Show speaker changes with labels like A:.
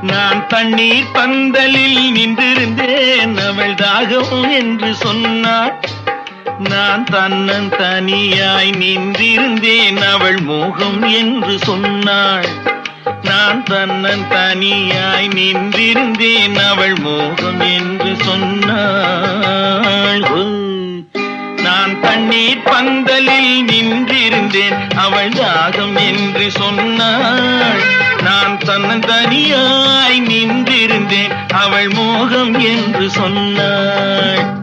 A: நான் தண்ணீர் பந்தலில் நின்றிருந்தேன், அவள் தாகம் என்று சொன்னாள். நான் தன்னன் தனியாய் நின்றிருந்தேன், அவள் மோகம் என்று சொன்னாள். நான் தன்னன் தனியாய் நின்றிருந்தேன், அவள் மோகம் என்று சொன்னாள். நான் தண்ணீர் பந்தலில் நின்றிருந்தேன், அவள் தாகம் என்று சொன்னாள். நான் தன்னன் தனியாய் நின்றிருந்தேன், அவள் மோகம் என்று சொன்னாள்.